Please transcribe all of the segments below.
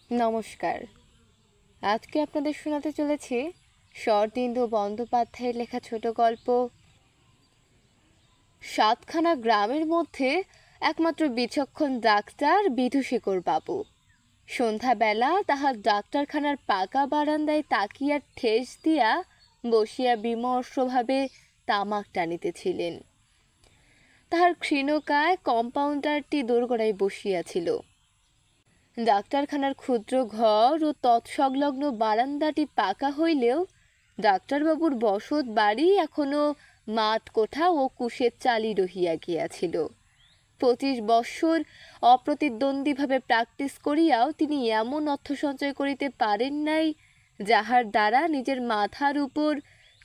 নমস্কার। আজকে আপনাদের শোনাতে চলেছি শরদিন্দু বন্দ্যোপাধ্যায়ের লেখা ছোট গল্প সাতখানা গ্রামের মধ্যে একমাত্র বিচক্ষণ ডাক্তার বিধুশেখর বাবু। সন্ধ্যাবেলা তাহার ডাক্তারখানার পাকা বারান্দায় তাকিয়ার ঠেস দিয়া বসিয়া বিমর্ষভাবে তামাক টানিতেছিলেন। তাহার ক্ষীণকায় কম্পাউন্ডারটি দোরগোড়ায় বসিয়াছিল। ডাক্তারখানার ক্ষুদ্র ঘর ও তৎসংলগ্ন বারান্দাটি পাকা হইলেও ডাক্তারবাবুর বসত বাড়ি এখনো মাঠ কোঠা ও কুশের চালি রহিয়া গিয়াছিল। 25 বৎসর অপ্রতিদ্বন্দ্বীভাবে প্র্যাকটিস করিয়াও তিনি এমন অর্থ সঞ্চয় করিতে পারেন নাই যাহার দ্বারা নিজের মাথার উপর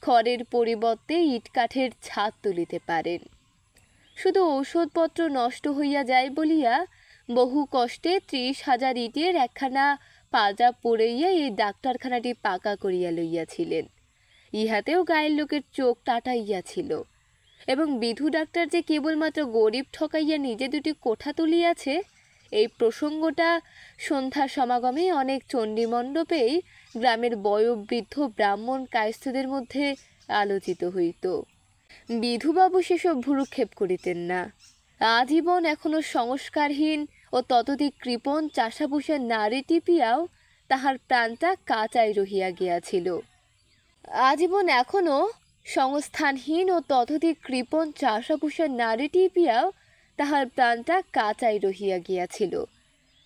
খড়ের পরিবর্তে ইটকাঠের ছাদ তুলিতে পারেন। শুধু ঔষধপত্র নষ্ট হইয়া যায় বলিয়া বহু কষ্টে 30,000 ইটের একখানা পাজা পড়াইয়া এই ডাক্তারখানাটি পাকা করিয়া লইয়াছিলেন। ইহাতেও গায়ের লোকের চোখ টাটাইয়াছিল এবং বিধু ডাক্তার যে কেবলমাত্র গরিব ঠকাইয়া নিজে দুটি কোঠা তুলিয়াছে, এই প্রসঙ্গটা সন্ধ্যা সমাগমে অনেক চণ্ডীমণ্ডপেই গ্রামের বয়োবৃদ্ধ ব্রাহ্মণ কায়স্থদের মধ্যে আলোচিত হইত। বিধুবাবু সেসব ভ্রুক্ষেপ করিতেন না। আজীবন এখনো সংস্কারহীন ও ততোধিক কৃপণ চাষাভূষা নারী টিপিয়াও তাহার প্রাণটা কাঁচাই রহিয়া গিয়াছিল। আজীবন এখনো সংস্থানহীন ও ততোধিক কৃপণ চাষাভূষা নারী টিপিয়াও তাহার প্রাণটা কাঁচাই রহিয়া গিয়াছিল।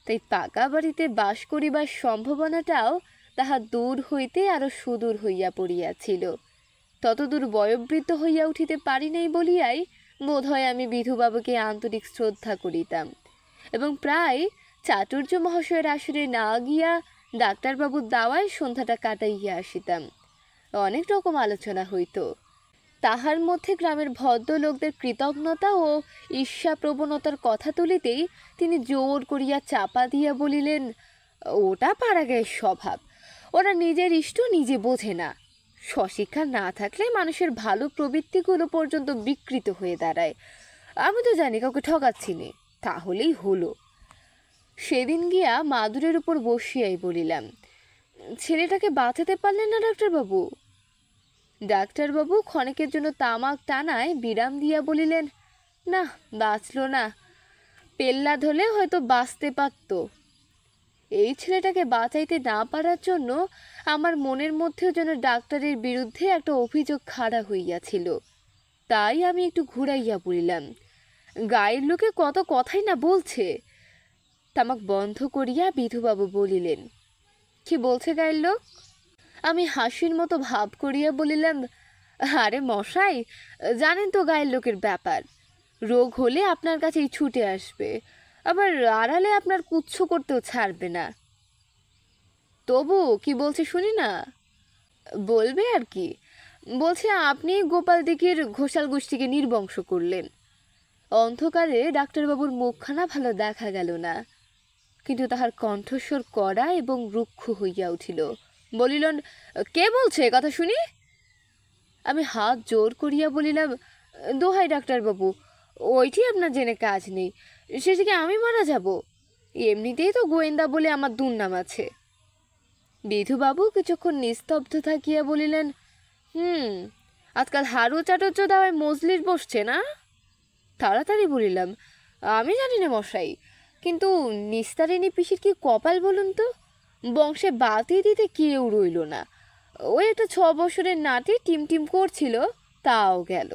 তাই পাকা বাড়িতে বাস করিবার সম্ভাবনাটাও তাহার দূর হইতে আরো সুদূর হইয়া পড়িয়াছিল। ততদূর বয়োবৃদ্ধ হইয়া উঠিতে পারি নাই বলিয়াই বোধ হয় আমি বিধুবাবুকে আন্তরিক শ্রদ্ধা করিতাম এবং প্রায় চাটুর্য মহাশয়ের আসরে না গিয়া ডাক্তারবাবুর দাওয়ায় সন্ধ্যাটা কাটাইয়া আসিতাম। অনেক রকম আলোচনা হইত। তাহার মধ্যে গ্রামের ভদ্রলোকদের কৃতজ্ঞতা ও ঈর্ষা প্রবণতার কথা তুলিতেই তিনি জোর করিয়া চাপা দিয়া বলিলেন, ওটা পাড়াগাঁয়ের স্বভাব, ওরা নিজের ইষ্ট নিজে বোঝে না। স্বশিক্ষা না থাকলে মানুষের ভালো প্রবৃত্তিগুলো পর্যন্ত বিকৃত হয়ে দাঁড়ায়। আমি তো জানি কাউকে ঠকাচ্ছি নে, তাহলেই হলো। সেদিন গিয়া মাদুরের উপর বসিয়াই বলিলাম, ছেলেটাকে বাঁচাতে পারলেন না ডাক্তারবাবু? ডাক্তারবাবু ক্ষণেকের জন্য তামাক টানায় বিরাম দিয়া বলিলেন, না, বাঁচল না। পেল্লা ধরলে হয়তো বাঁচতে পারত। এই ছেলেটাকে বাঁচাইতে না পারার জন্য আমার মনের মধ্যেও যেন ডাক্তারের বিরুদ্ধে একটা অভিযোগ খাড়া হইয়াছিল। তাই আমি একটু ঘুরাইয়া বলিলাম, গায়ের লোকে কত কথাই না বলছে। তামাক বন্ধ করিয়া বিধুবাবু বলিলেন, কি বলছে গায়ের লোক? আমি হাসির মতো ভাব করিয়া বলিলাম, আরে মশাই, জানেন তো গায়ের লোকের ব্যাপার। রোগ হলে আপনার কাছেই ছুটে আসবে, আবার আড়ালে আপনার কুচ্ছ করতেও ছাড়বে না। তবু কি বলছে শুনি না। বলবে আর কি, বলছে আপনি গোপাল দিঘির ঘোষাল গোষ্ঠীকে নির্বংশ করলেন। অন্ধকারে ডাক্তারবাবুর মুখখানা ভালো দেখা গেল না, কিন্তু তাহার কণ্ঠস্বর কড়া এবং রুক্ষ হইয়া উঠিল। বলিলেন, কে বলছে কথা শুনি? আমি হাত জোর করিয়া বলিলাম, দোহাই ডাক্তারবাবু, ওইটি আপনার জেনে কাজ নেই। সেদিকে আমি মারা যাব? এমনিতেই তো গোয়েন্দা বলে আমার দুর্নাম আছে। বিধুবাবু কিছুক্ষণ নিস্তব্ধ থাকিয়া বলিলেন, আজকাল হাড়ু চাটুর্য দেওয়ায় মজলিস বসছে না? তাড়াতাড়ি বলিলাম, আমি জানি না মশাই, কিন্তু নিস্তারিণী পিসির কি কপাল বলুন তো, বংশে বাতি দিতে কেউ রইল না। ওই একটা 6 বছরের নাতি টিমটিম করছিল, তাও গেল।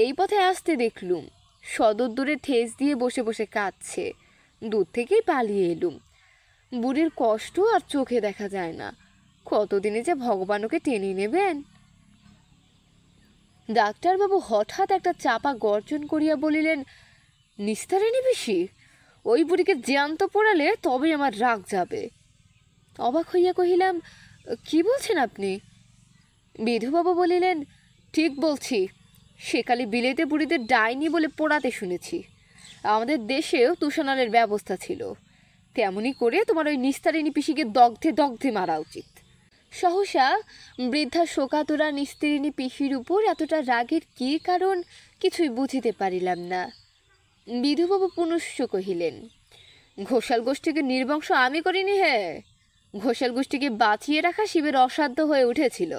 এই পথে আসতে দেখলুম, সদর দূরে ঠেস দিয়ে বসে বসে কাঁদছে। দূর থেকেই পালিয়ে এলুম। বুড়ির কষ্ট আর চোখে দেখা যায় না, কতদিনে যে ভগবান ওকে টেনে নেবেন। ডাক্তারবাবু হঠাৎ একটা চাপা গর্জন করিয়া বলিলেন, নিস্তারিণী পিসি? ওই বুড়িকে জ্যান্ত পোড়ালে তবে আমার রাগ যাবে। অবাক হইয়া কহিলাম, কি বলছেন আপনি? বিধুবাবু বলিলেন, ঠিক বলছি। সেকালে বিলেতে বুড়িদের ডাইনি বলে পোড়াতে শুনেছি। আমাদের দেশেও তুষানালের ব্যবস্থা ছিল। তেমনি করে তোমার ওই নিস্তারিণী পিসিকে দগ্ধে দগ্ধে মারা উচিত। সহসা বৃদ্ধা শোকাতুরা নিস্তারিণী পিসির উপর এতটা রাগের কী কারণ কিছুই বুঝিতে পারিলাম না। বিধুবাবু পুনশ্চ কহিলেন, ঘোষাল গোষ্ঠীকে নির্বংশ আমি করিনি হে। ঘোষাল গোষ্ঠীকে বাঁচিয়ে রাখা শিবের অসাধ্য হয়ে উঠেছিল।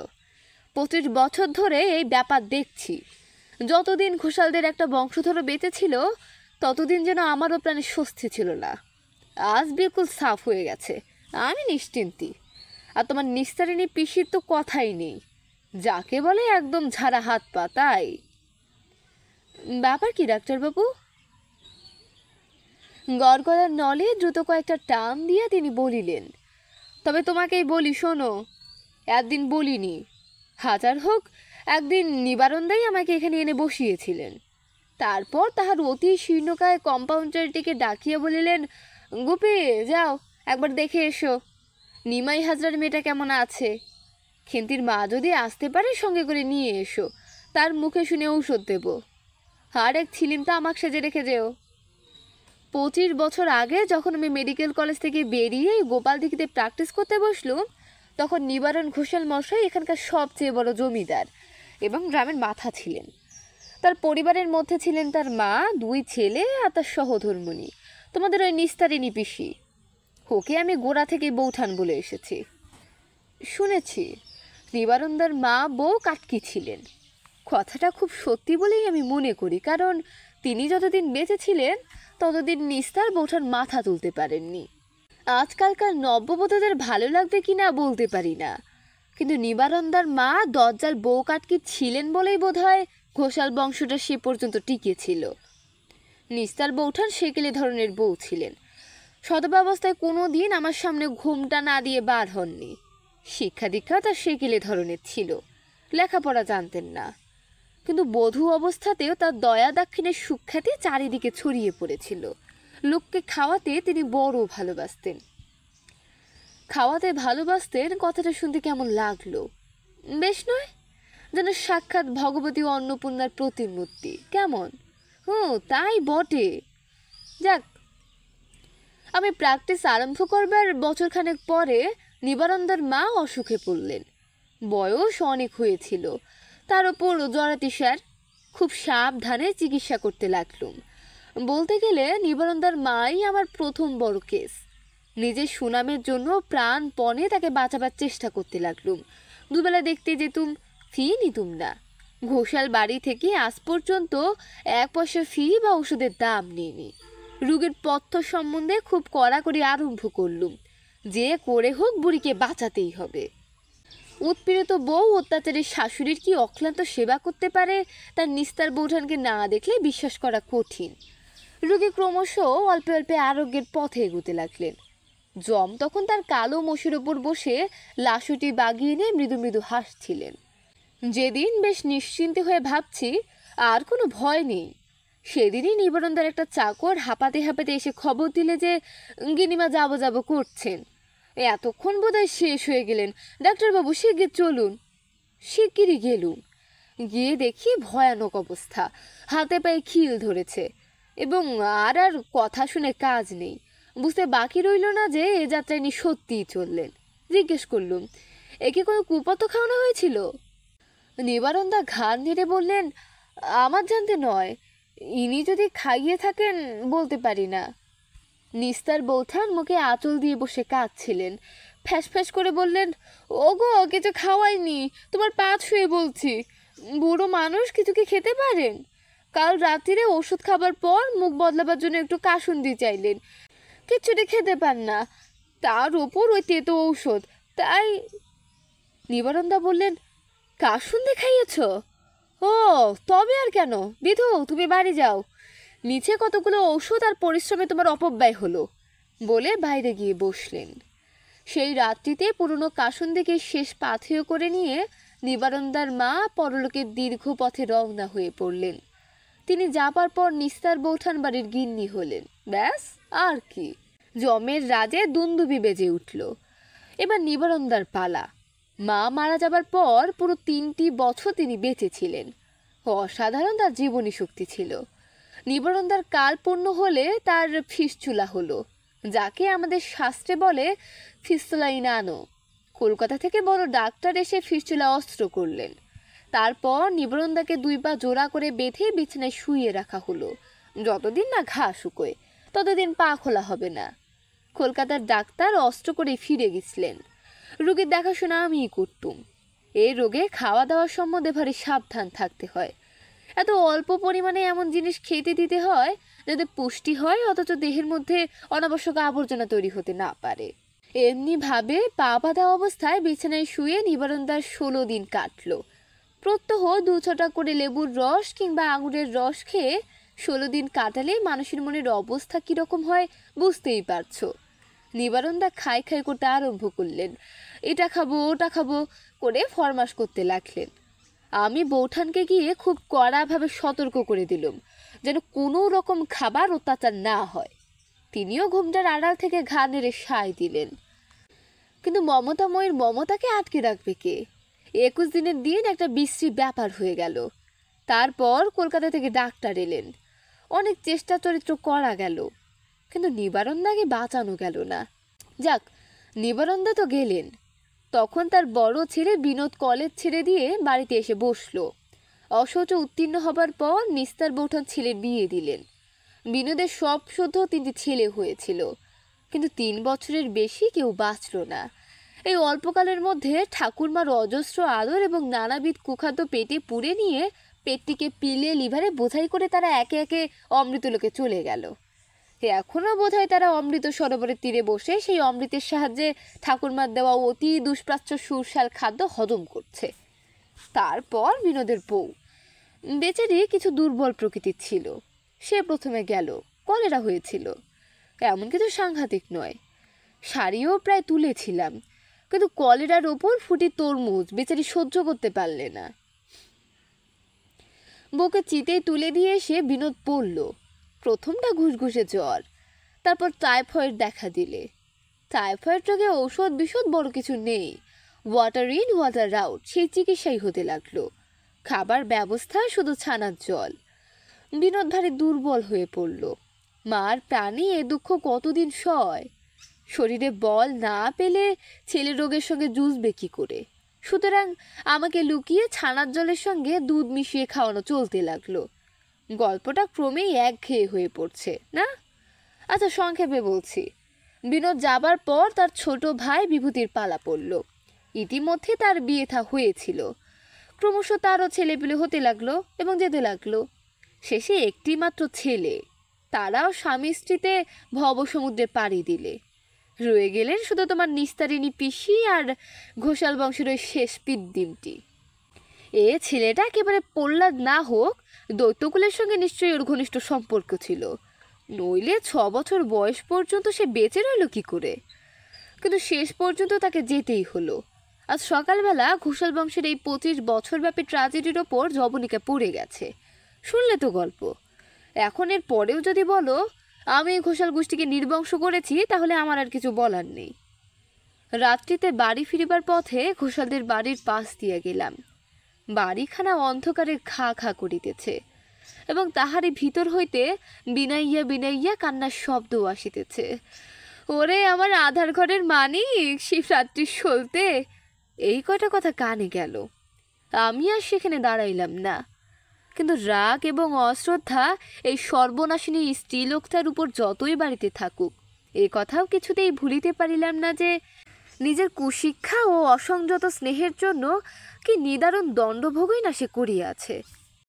25 বছর ধরে এই ব্যাপার দেখছি। যতদিন ঘোষালদের একটা বংশধর বেঁচে ছিল ততদিন যেন আমারও প্রাণে স্বস্তি ছিল না। আজ বিলকুল সাফ হয়ে গেছে, আমি নিশ্চিন্তি। আর তোমার নিস্তারিণী পিসির তো কথাই নেই, যাকে বলে একদম ঝাড়া হাত পা। তাই ব্যাপার কি ডাক্তারবাবু? গড়গড়ার নলে দ্রুত কয়েকটা টান দিয়ে তিনি বলিলেন, তবে তোমাকেই বলি শোনো, একদিন বলিনি, হাজার হোক একদিন নিবারণদাই আমাকে এখানে এনে বসিয়েছিলেন। তারপর তাহার অতি শীর্ণকায় কম্পাউন্ডারটিকে ডাকিয়ে বলিলেন, গুপি যাও একবার দেখে এসো নিমাই হাজরার মেয়েটা কেমন আছে। খেন্তির মা যদি আসতে পারে সঙ্গে করে নিয়ে এসো, তার মুখে শুনে ঔষধ দেব। আর এক ছিলিমটা আমাকে সেজে রেখে যেও। 25 বছর আগে যখন আমি মেডিকেল কলেজ থেকে বেরিয়ে গোপাল দিঘিতে প্র্যাকটিস করতে বসলুম, তখন নিবারণ ঘোষাল মশাই এখানকার সবচেয়ে বড় জমিদার এবং গ্রামের মাথা ছিলেন। তার পরিবারের মধ্যে ছিলেন তার মা, 2 ছেলে আর তার সহধর্মিণী, তোমাদের ওই নিস্তারিণী পিসি। ওকে আমি গোড়া থেকে বৌঠান বলে এসেছি। শুনেছি নিবারণদার মা বউ কাটকি ছিলেন। কথাটা খুব সত্যি বলেই আমি মনে করি, কারণ তিনি যতদিন বেঁচে ছিলেন ততদিন নিস্তার বৌঠান মাথা তুলতে পারেননি। আজকালকার নব্যবধূদের ভালো লাগবে কি না বলতে পারি না, কিন্তু নিবারণদার মা দজ্জাল বউ কাটকি ছিলেন বলেই বোধহয় ঘোষাল বংশটা সে পর্যন্ত টিকেছিল। নিস্তার বৌঠান সেকেলে ধরনের বউ ছিলেন। সদবাবস্থায় কোনো দিন আমার সামনে ঘুমটা না দিয়ে বার হননি। শিক্ষা দীক্ষা তার সেকেলে ধরনের ছিল, লেখাপড়া জানতেন না, কিন্তু বধূ অবস্থাতেও তার দয়া দাক্ষিণের সুখ্যাতি চারিদিকে ছড়িয়ে পড়েছিল। লোককে খাওয়াতে তিনি বড় ভালোবাসতেন। খাওয়াতে ভালোবাসতেন কথাটা শুনতে কেমন লাগলো? বেশ নয়? যেন সাক্ষাৎ ভগবতী অন্নপূর্ণার প্রতিমূর্তি। কেমন? তাই বটে। যাক, আমি প্র্যাকটিস আরম্ভ করবার বছরখানেক পরে নিবারণদার মা অসুখে পড়লেন। বয়স অনেক হয়েছিল, তার ওপর জরাতিসার। খুব সাবধানে চিকিৎসা করতে লাগলুম। বলতে গেলে নিবারণদার মাই আমার প্রথম বড় কেস। নিজের সুনামের জন্য প্রাণপণে তাকে বাঁচাবার চেষ্টা করতে লাগলুম। দুবেলা দেখতে যেতুম, ফি নিতুম না। ঘোষাল বাড়ি থেকে আজ পর্যন্ত 1 পয়সা ফি বা ওষুধের দাম নিইনি। রোগীর পথ্য সম্বন্ধে খুব কড়াকড়ি আরম্ভ করলুম, যে করে হোক বুড়িকে বাঁচাতেই হবে। উৎপীড়িত বউ অত্যাচারী শাশুড়ির কি অক্লান্ত সেবা করতে পারে তার নিস্তার বৌঠানকে না দেখলে বিশ্বাস করা কঠিন। রোগী ক্রমশ অল্পে অল্পে আরোগ্যের পথে এগোতে লাগলেন। জম তখন তার কালো মশির ওপর বসে লাশুটি বাগিয়ে নিয়ে মৃদু মৃদু হাসছিলেন। যেদিন বেশ নিশ্চিন্তে হয়ে ভাবছি আর কোনো ভয় নেই, সেদিনই নিবারণদার একটা চাকর হাঁপাতে হাঁপাতে এসে খবর দিলে যে গিনিমা যাবো যাবো করছেন। এতক্ষণ বোধহয় শেষ হয়ে গেলেন, ডাক্তারবাবু শিগগির চলুন। শিগগিরই গেলুম। গিয়ে দেখি ভয়ানক অবস্থা, হাতে পায়ে খিল ধরেছে এবং আর আর কথা শুনে কাজ নেই। বুঝতে বাকি রইল না যে এ যাত্রায় ইনি সত্যিই চললেন। জিজ্ঞেস করলুম, একে কোনো কুপথ খাওয়ানো হয়েছিল? নিবারণদা ঘাড় নেড়ে বললেন, আমার জানতে নয়, ইনি যদি খাইয়ে থাকেন বলতে পারি না। নিস্তার বৌঠান মুখে আঁচল দিয়ে বসে কাঁদছিলেন। ফ্যাস ফ্যাস করে বললেন, ওগো কিছু খাওয়াইনি, তোমার পা ছুঁয়ে বলছি। বুড়ো মানুষ কিছু কি খেতে পারেন? কাল রাত্রিরে ওষুধ খাবার পর মুখ বদলাবার জন্য একটু কাসুন্দি চাইলেন, কিচ্ছুটি খেতে পান না, তার ওপর ওই তেতো ঔষধ। তাই নিবারণদা বললেন, কাসুন্দি খাইয়েছ? ও তবে আর কেন, বিধু তুমি বাড়ি যাও, নিচে কতগুলো ঔষধ আর পরিশ্রমে তোমার অপব্যয় হলো বলে বাইরে গিয়ে বসলেন। সেই রাত্রিতে পুরনো কাসুন্দিকে শেষ পাথেয় করে নিয়ে নিবারণদার মা পরলোকের দীর্ঘ পথে রওনা হয়ে পড়লেন। তিনি যাবার পর নিস্তার বৌঠান বাড়ির গিন্নি হলেন। ব্যাস আর কি, জমের রাজে দুন্দুবি বেজে উঠল। এবার নিবারণদার পালা। মা মারা যাবার পর পুরো 3টি বছর তিনি বেঁচে ছিলেন। অসাধারণ তার জীবনী শক্তি ছিল। নিবারণদার কাল পূর্ণ হলে তার ফিসচুলা হলো, যাকে আমাদের শাস্ত্রে বলে ফিস্তুলাইনানো। কলকাতা থেকে বড় ডাক্তার এসে ফিসচুলা অস্ত্র করলেন। তারপর নিবারণদাকে 2 পা জোড়া করে বেঁধে বিছানায় শুইয়ে রাখা হলো, যতদিন না ঘা শুকোয়। ততদিন পা খোলা হবে না। কলকাতার ডাক্তার অস্ত্র করে ফিরে গেছিলেন। রোগীর দেখাশোনা আমিই করতুম। এই রোগে খাওয়া দাওয়ার সম্বন্ধে ভারী সাবধান থাকতে হয়। এত অল্প পরিমাণে এমন জিনিস খেতে দিতে হয় যাতে পুষ্টি হয়, অথচ দেহের মধ্যে অনাবশ্যক আবর্জনা তৈরি হতে না পারে। এমনিভাবে পা বাঁধা অবস্থায় বিছানায় শুয়ে নিবারণদার 16 দিন কাটলো। প্রত্যহ 2 ছটা করে লেবুর রস কিংবা আঙুরের রস খেয়ে 16 দিন কাটালে মানুষের মনের অবস্থা কীরকম হয় বুঝতেই পারছো। নিবারণদা খাই খাই করতে আরম্ভ করলেন। এটা খাবো ওটা খাবো করে ফরমাস করতে লাগলেন। আমি বৌঠানকে গিয়ে খুব কড়াভাবে সতর্ক করে দিলাম যেন কোনো রকম খাবার অত্যাচার না হয়। তিনিও ঘুমটার আড়াল থেকে ঘা নেড়ে সায় দিলেন। কিন্তু মমতাময়ীর মমতাকে আটকে রাখবে কে? 21 দিনের দিন একটা বিশ্রী ব্যাপার হয়ে গেল। তারপর কলকাতা থেকে ডাক্তার এলেন। অনেক চেষ্টা চরিত্র করা গেল, কিন্তু নিবারণদাকে বাঁচানো গেল না। যাক, নিবারণদা তো গেলেন। তখন তার বড় ছেলে বিনোদ কলেজ ছেড়ে দিয়ে বাড়িতে এসে বসলো। অসহ্য উত্তীর্ণ হবার পর নিস্তার বৌঠান ছেলের বিয়ে দিলেন। বিনোদের সব শুদ্ধ 3টি ছেলে হয়েছিল, কিন্তু 3 বছরের বেশি কেউ বাঁচল না। এই অল্পকালের মধ্যে ঠাকুরমার অজস্র আদর এবং নানাবিধ কুখাদ্য পেটে পুড়ে নিয়ে পেটটিকে পিলে লিভারে বোঝাই করে তারা একে একে অমৃতলোকে চলে গেল। এখনও বোধহয় তারা অমৃত সরোবরের তীরে বসে সেই অমৃতের সাহায্যে ঠাকুরমার দেওয়া অতি দুষ্প্রাচ্য সুস্বাল খাদ্য হজম করছে। তারপর বিনোদের বউ বেচারি কিছু দুর্বল প্রকৃতির ছিল। সে প্রথমে গেল, কলেরা হয়েছিল। এমন কিছু সাংঘাতিক নয়, শাড়িও প্রায় তুলেছিলাম, কিন্তু কলেরার ওপর ফুটি তরমুজ বেচারি সহ্য করতে পারলে না। বউকে চিতেই তুলে দিয়ে এসে বিনোদ পড়ল। প্রথমটা ঘুষঘুষে জ্বর, তারপর টাইফয়েড দেখা দিলে। টাইফয়েড রোগে ঔষধ বিষধ বড় কিছু নেই, ওয়াটার ইন ওয়াটার আউট সেই চিকিৎসাই হতে লাগলো। খাবার ব্যবস্থা শুধু ছানার জল। বিনোদ ভারী দুর্বল হয়ে পড়ল। মার প্রাণী এ দুঃখ কতদিন সয়? শরীরে বল না পেলে ছেলে রোগের সঙ্গে জুঝবে কি করে? সুতরাং আমাকে লুকিয়ে ছানার জলের সঙ্গে দুধ মিশিয়ে খাওয়ানো চলতে লাগলো। গল্পটা ক্রমেই একঘেয়ে হয়ে পড়ছে না? আচ্ছা, সংক্ষেপে বলছি। বিনোদ যাবার পর তার ছোট ভাই বিভূতির পালা পড়ল। ইতিমধ্যে তার বিয়ে থা হয়েছিল। ক্রমশ তারও ছেলেপিলে হতে লাগলো এবং যেতে লাগলো। শেষে একটি মাত্র ছেলে। তারাও স্বামী স্ত্রীতে ভবসমুদ্রে পাড়ি দিলে। রয়ে গেলেন শুধু তোমার নিস্তারিণী পিসি আর ঘোষাল বংশের ওই শেষ পিদ্দিমটি। এ ছেলেটা একেবারে প্রহ্লাদ না হোক, দৈত্যকুলের সঙ্গে নিশ্চয়ই ওর ঘনিষ্ঠ সম্পর্ক ছিল, নইলে 6 বছর বয়স পর্যন্ত সে বেঁচে রইল কি করে? কিন্তু শেষ পর্যন্ত তাকে যেতেই হলো। আজ সকালবেলা ঘোষাল বংশের এই 25 বছর ব্যাপী ট্র্যাজেডির ওপর জবনিকা পড়ে গেছে। শুনলে তো গল্প। এখন এর পরেও যদি বলো আমি ঘোষাল গোষ্ঠীকে নির্বংশ করেছি, তাহলে আমার আর কিছু বলার নেই। রাত্রিতে বাড়ি ফিরিবার পথে ঘোষালদের বাড়ির পাশ দিয়ে গেলাম। বাড়িখানা অন্ধকারে খা খা করিতেছে এবং তাহারই ভিতর হইতে বিনাইয়া বিনাইয়া কান্নার শব্দ আসিতেছে। ওরে আমার আধার ঘরের মানিক, শিবরাত্রির সলতে, এই কয়টা কথা কানে গেল। আমি আর সেখানে দাঁড়াইলাম না, কিন্তু রাগ এবং অশ্রদ্ধা এই সর্বনাশিনী স্ত্রীলোকটার উপর যতই বাড়িতে থাকুক, এ কথাও কিছুতেই ভুলিতে পারিলাম না যে নিজের কুশিক্ষা ও অসংযত স্নেহের জন্য কি নিদারুণ দণ্ডভোগই না সে করিয়াছে।